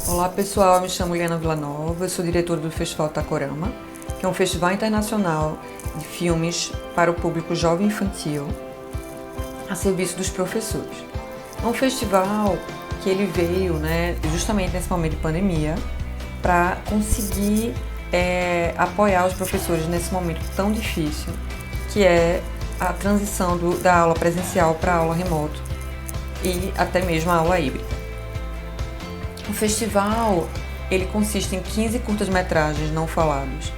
Olá pessoal, eu me chamo Liana Villanova, eu sou diretora do Festival Tacorama, que é um festival internacional de filmes para o público jovem e infantil, a serviço dos professores. É um festival que ele veio justamente nesse momento de pandemia para conseguir apoiar os professores nesse momento tão difícil, que é a transição da aula presencial para a aula remoto e até mesmo a aula híbrida. O festival ele consiste em 15 curtas-metragens não falados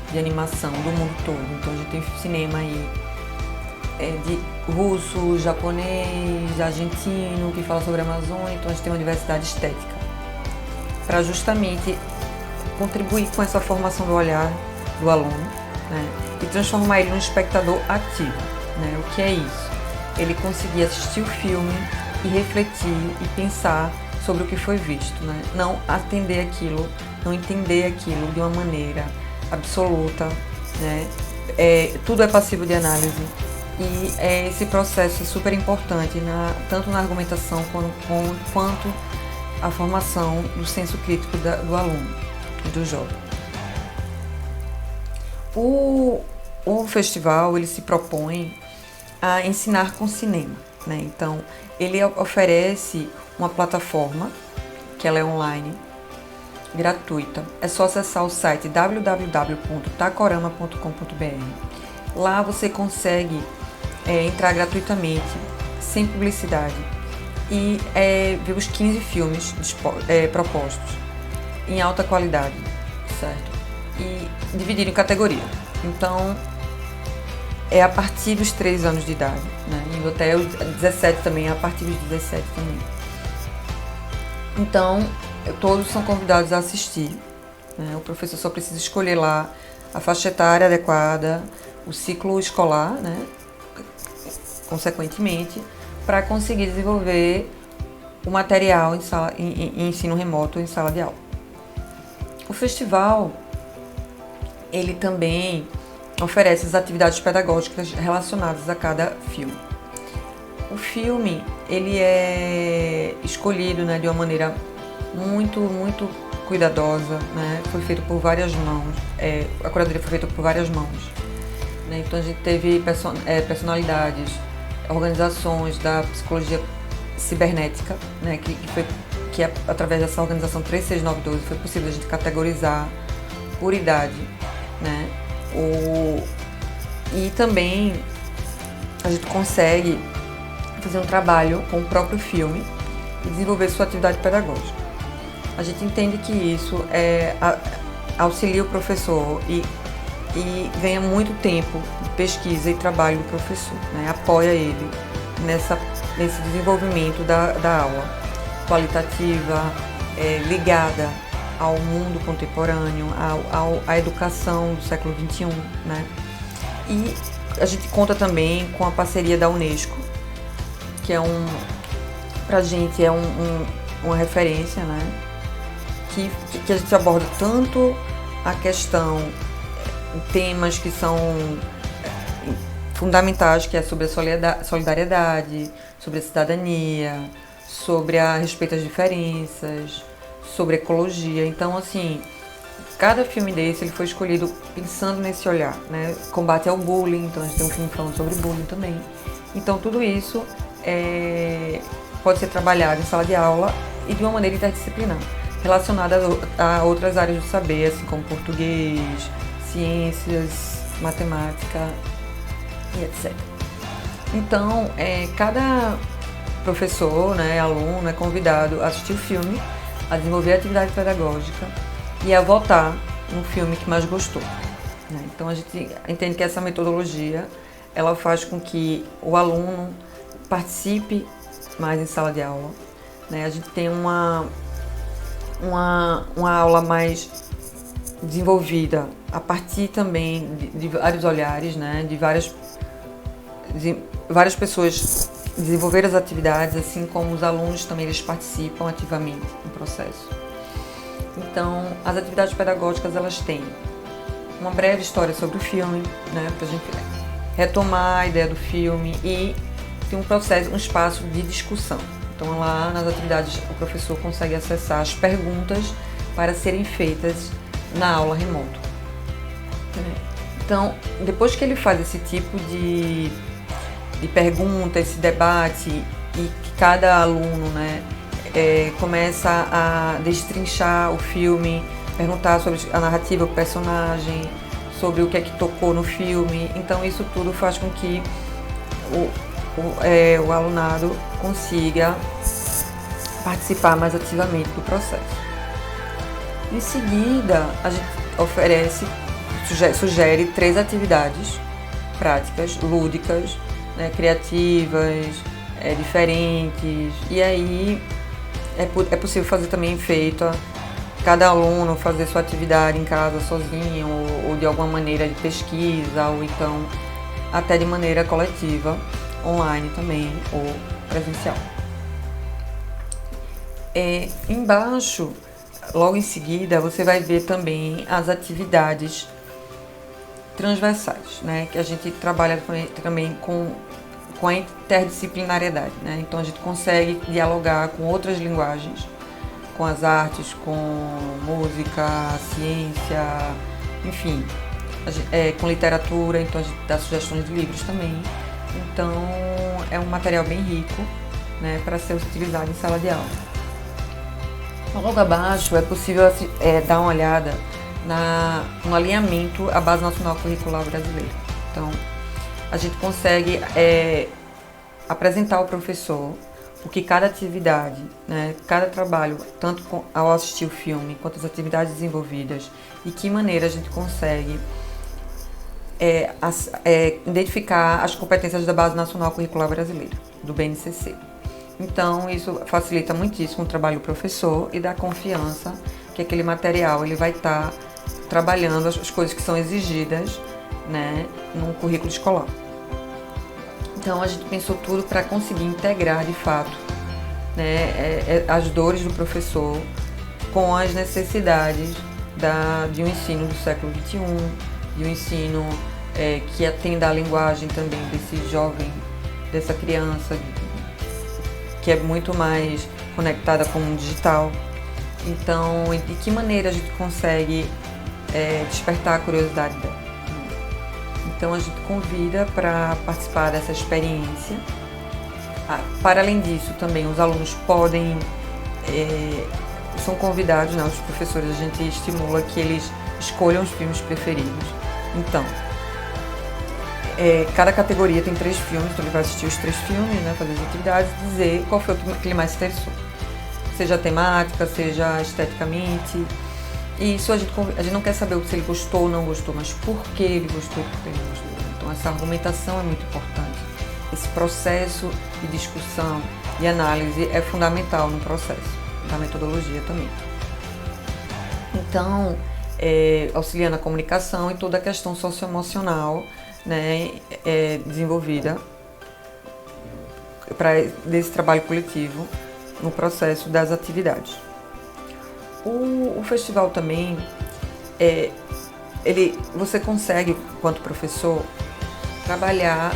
de animação do mundo todo. Então a gente tem cinema aí de russo, japonês, argentino, que fala sobre a Amazônia. Então a gente tem uma diversidade estética para justamente contribuir com essa formação do olhar do aluno, e transformar ele num espectador ativo. O que é isso? Ele conseguir assistir o filme e refletir e pensar sobre o que foi visto, não atender aquilo, não entender aquilo de uma maneira absoluta, tudo é passível de análise e esse processo é super importante, tanto na argumentação quanto a formação do senso crítico do aluno e do jovem. O festival ele se propõe a ensinar com cinema, então ele oferece uma plataforma, que ela é online, gratuita. É só acessar o site www.tacorama.com.br. Lá você consegue entrar gratuitamente, sem publicidade, e ver os 15 filmes propostos, em alta qualidade, certo? E dividir em categoria. Então, é a partir dos 3 anos de idade, e até os 17 também, a partir dos 17 também. Então, todos são convidados a assistir. O professor só precisa escolher lá a faixa etária adequada, o ciclo escolar, consequentemente, para conseguir desenvolver o material em ensino remoto em sala de aula. O festival, ele também oferece as atividades pedagógicas relacionadas a cada filme. O filme ele é escolhido de uma maneira muito cuidadosa, foi feito por várias mãos, a curadoria foi feita por várias mãos. Então a gente teve personalidades, organizações da psicologia cibernética, que através dessa organização 36912 foi possível a gente categorizar por idade, e também a gente consegue fazer um trabalho com o próprio filme e desenvolver sua atividade pedagógica. A gente entende que isso auxilia o professor e ganha muito tempo de pesquisa e trabalho do professor, apoia ele nesse desenvolvimento da aula qualitativa, ligada ao mundo contemporâneo, à educação do século XXI. E a gente conta também com a parceria da Unesco, que pra gente é uma referência, que a gente aborda tanto a questão, temas que são fundamentais, que é sobre a solidariedade, sobre a cidadania, sobre a respeito às diferenças, sobre ecologia. Então, assim, cada filme desse ele foi escolhido pensando nesse olhar, combate ao bullying, então a gente tem um filme falando sobre bullying também. Então, tudo isso pode ser trabalhado em sala de aula e de uma maneira interdisciplinar, relacionada a outras áreas do saber, assim como português, ciências, matemática e etc. Então, cada professor, aluno é convidado a assistir o filme, a desenvolver a atividade pedagógica e a votar no filme que mais gostou. Então, a gente entende que essa metodologia ela faz com que o aluno participe mais em sala de aula. A gente tem uma aula mais desenvolvida a partir também de vários olhares, de várias pessoas desenvolver as atividades, assim como os alunos também eles participam ativamente no processo. Então, as atividades pedagógicas elas têm uma breve história sobre o filme, para a gente retomar a ideia do filme e tem um espaço de discussão. Então lá nas atividades o professor consegue acessar as perguntas para serem feitas na aula remoto. Então, depois que ele faz esse tipo de pergunta, esse debate, e que cada aluno, né, começa a destrinchar o filme, perguntar sobre a narrativa, o personagem, sobre o que é que tocou no filme. Então isso tudo faz com que o alunado consiga participar mais ativamente do processo. Em seguida, a gente sugere 3 atividades práticas, lúdicas, né, criativas, diferentes, e aí é possível fazer também cada aluno fazer sua atividade em casa sozinho, ou de alguma maneira de pesquisa, ou então até de maneira coletiva, online também, ou presencial. Embaixo, logo em seguida, você vai ver também as atividades transversais, né, que a gente trabalha também com a interdisciplinariedade, né? Então a gente consegue dialogar com outras linguagens, com as artes, com música, ciência, enfim, com literatura. Então a gente dá sugestões de livros também. Então é um material bem rico, né, para ser utilizado em sala de aula. Logo abaixo é possível dar uma olhada no alinhamento à Base Nacional Curricular Brasileira. Então a gente consegue apresentar ao professor o que cada atividade, né, cada trabalho, tanto ao assistir o filme quanto as atividades desenvolvidas, e que maneira a gente consegue identificar as competências da Base Nacional Curricular Brasileira, do BNCC. Então isso facilita muitíssimo o trabalho do professor e dá confiança que aquele material ele vai estar trabalhando as coisas que são exigidas, né, num currículo escolar. Então a gente pensou tudo para conseguir integrar de fato, né, as dores do professor com as necessidades de um ensino do século XXI, de um ensino que atenda à linguagem também desse jovem, dessa criança, que é muito mais conectada com o digital. Então, de que maneira a gente consegue despertar a curiosidade dela? Então a gente convida para participar dessa experiência. Para além disso, também os alunos são convidados, né, os professores, a gente estimula que eles escolham os filmes preferidos. Então, cada categoria tem 3 filmes, então ele vai assistir os 3 filmes, né, fazer as atividades e dizer qual foi o que ele mais se interessou. Seja temática, seja esteticamente. E isso a gente não quer saber se ele gostou ou não gostou, mas por que ele gostou e por que ele não gostou. Então essa argumentação é muito importante. Esse processo de discussão e análise é fundamental no processo, da metodologia também. Então, auxiliando a comunicação e toda a questão socioemocional, né, desenvolvida desse trabalho coletivo no processo das atividades. O festival também, você consegue, enquanto professor, trabalhar,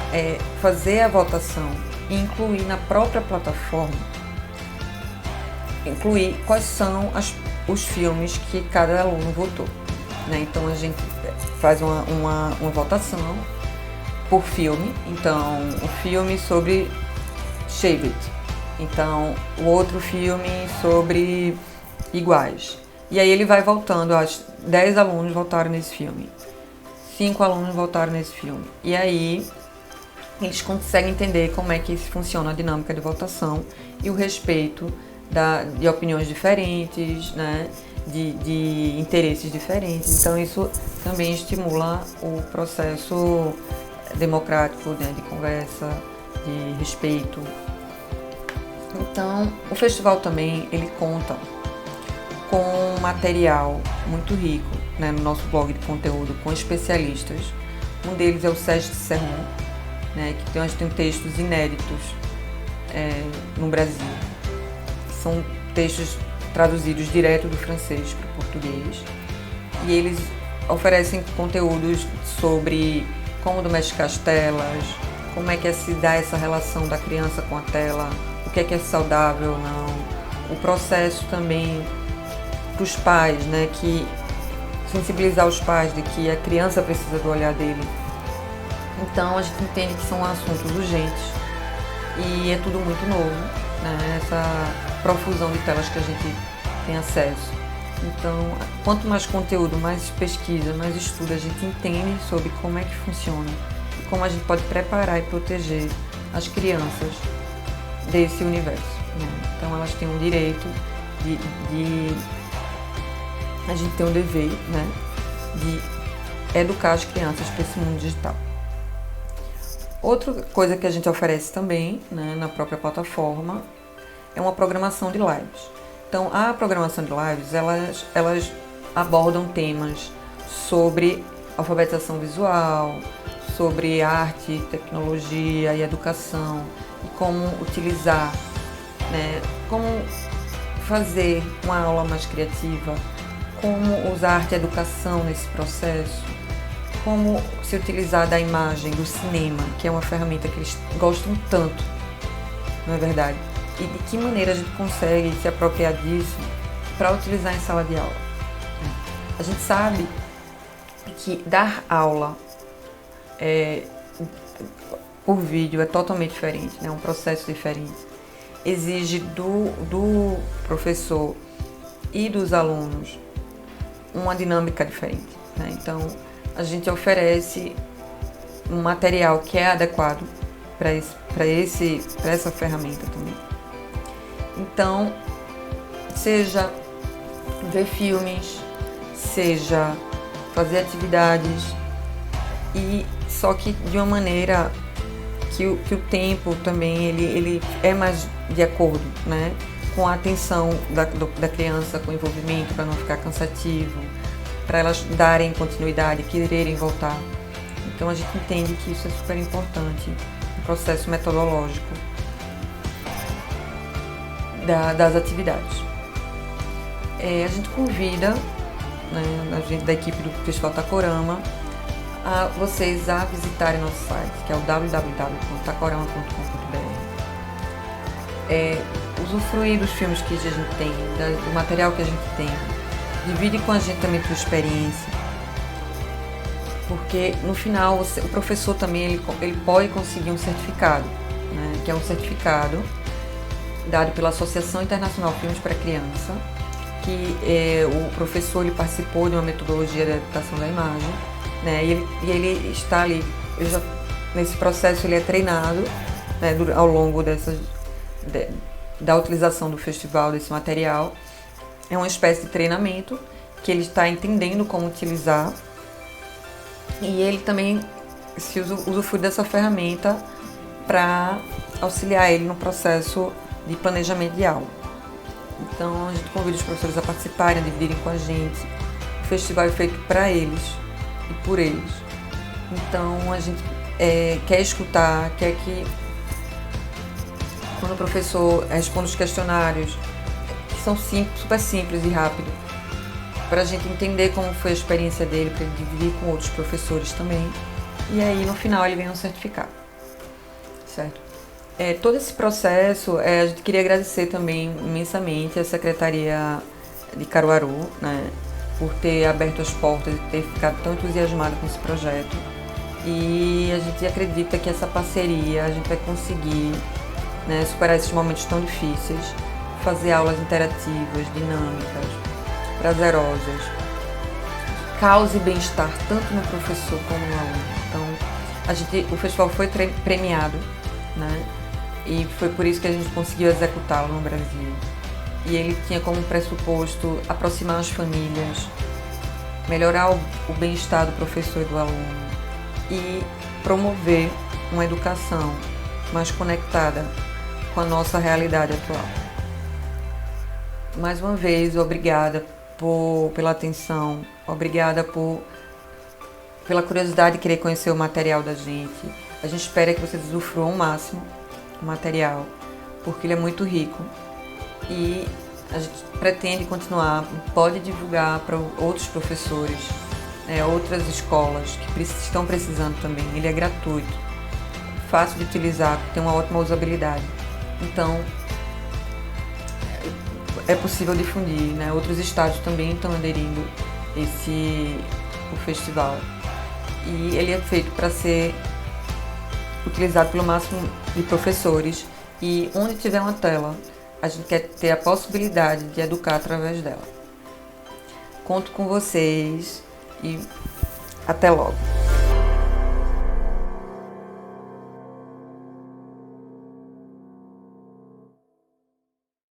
fazer a votação e incluir na própria plataforma, incluir quais são os filmes que cada aluno votou, né? Então a gente faz uma votação por filme. Então o filme sobre Shaved, então o outro filme sobre Iguais. E aí ele vai voltando, 10 alunos votaram nesse filme, 5 alunos votaram nesse filme. E aí eles conseguem entender como é que funciona a dinâmica de votação e o respeito de opiniões diferentes, né, de interesses diferentes. Então isso também estimula o processo democrático, né, de conversa, de respeito. Então o festival também ele conta com material muito rico, né, no nosso blog de conteúdo, com especialistas. Um deles é o Sérgio Serron, né, que tem textos inéditos no Brasil. São textos traduzidos direto do francês para o português. E eles oferecem conteúdos sobre como domesticar as telas, como é que se dá essa relação da criança com a tela, o que é saudável ou não, o processo também para os pais, né, que sensibilizar os pais de que a criança precisa do olhar dele. Então a gente entende que são assuntos urgentes e é tudo muito novo, né, essa profusão de telas que a gente tem acesso. Então, quanto mais conteúdo, mais pesquisa, mais estudo a gente entende sobre como é que funciona e como a gente pode preparar e proteger as crianças desse universo, né? Então elas têm um direito a gente tem um dever, né, de educar as crianças para esse mundo digital. Outra coisa que a gente oferece também, né, na própria plataforma é uma programação de lives. Então, a programação de lives, elas abordam temas sobre alfabetização visual, sobre arte, tecnologia e educação, e como utilizar, né, como fazer uma aula mais criativa, como usar arte e educação nesse processo, como se utilizar da imagem, do cinema, que é uma ferramenta que eles gostam tanto, não é verdade? E de que maneira a gente consegue se apropriar disso para utilizar em sala de aula. A gente sabe que dar aula por vídeo é totalmente diferente, né? É um processo diferente. Exige do professor e dos alunos uma dinâmica diferente, né? Então, a gente oferece um material que é adequado para essa ferramenta também. Então, seja ver filmes, seja fazer atividades, e só que de uma maneira que o tempo também ele é mais de acordo, né, com a atenção da criança, com o envolvimento, para não ficar cansativo, para elas darem continuidade, quererem voltar. Então a gente entende que isso é super importante no processo metodológico das atividades. A gente convida, né, a gente da equipe do Festival Tacorama, a vocês a visitarem nosso site, que é o www.tacorama.com.br. Usufruir dos filmes que a gente tem, do material que a gente tem, divide com a gente também a sua experiência, porque no final o professor também ele pode conseguir um certificado, né, que é um certificado dado pela Associação Internacional Filmes para Criança, que o professor ele participou de uma metodologia da educação da imagem, né, e ele está ali, nesse processo ele é treinado, né, ao longo da utilização do festival, desse material. É uma espécie de treinamento que ele está entendendo como utilizar, e ele também se usufrui dessa ferramenta para auxiliar ele no processo de planejamento de aula. Então a gente convida os professores a participarem, a dividirem com a gente. O festival é feito para eles e por eles. Então a gente quer escutar, quer que quando o professor responde os questionários, que são super simples e rápido, para a gente entender como foi a experiência dele, para ele dividir com outros professores também. E aí no final ele ganha um certificado, certo? Todo esse processo, a gente queria agradecer também imensamente a Secretaria de Caruaru, né, por ter aberto as portas e ter ficado tão entusiasmada com esse projeto. E a gente acredita que essa parceria a gente vai conseguir, né, superar esses momentos tão difíceis, fazer aulas interativas, dinâmicas, prazerosas, cause bem-estar tanto no professor como no aluno. Então, o festival foi premiado, né? E foi por isso que a gente conseguiu executá-lo no Brasil. E ele tinha como pressuposto aproximar as famílias, melhorar o bem-estar do professor e do aluno e promover uma educação mais conectada com a nossa realidade atual. Mais uma vez, obrigada pela atenção, obrigada pela curiosidade de querer conhecer o material da gente. A gente espera que vocês usufruam ao máximo o material, porque ele é muito rico e a gente pretende continuar, pode divulgar para outros professores, outras escolas que estão precisando também. Ele é gratuito, fácil de utilizar, tem uma ótima usabilidade. Então, é possível difundir, né? Outros estados também estão aderindo o festival. E ele é feito para ser utilizado pelo máximo de professores, e onde tiver uma tela, a gente quer ter a possibilidade de educar através dela. Conto com vocês e até logo!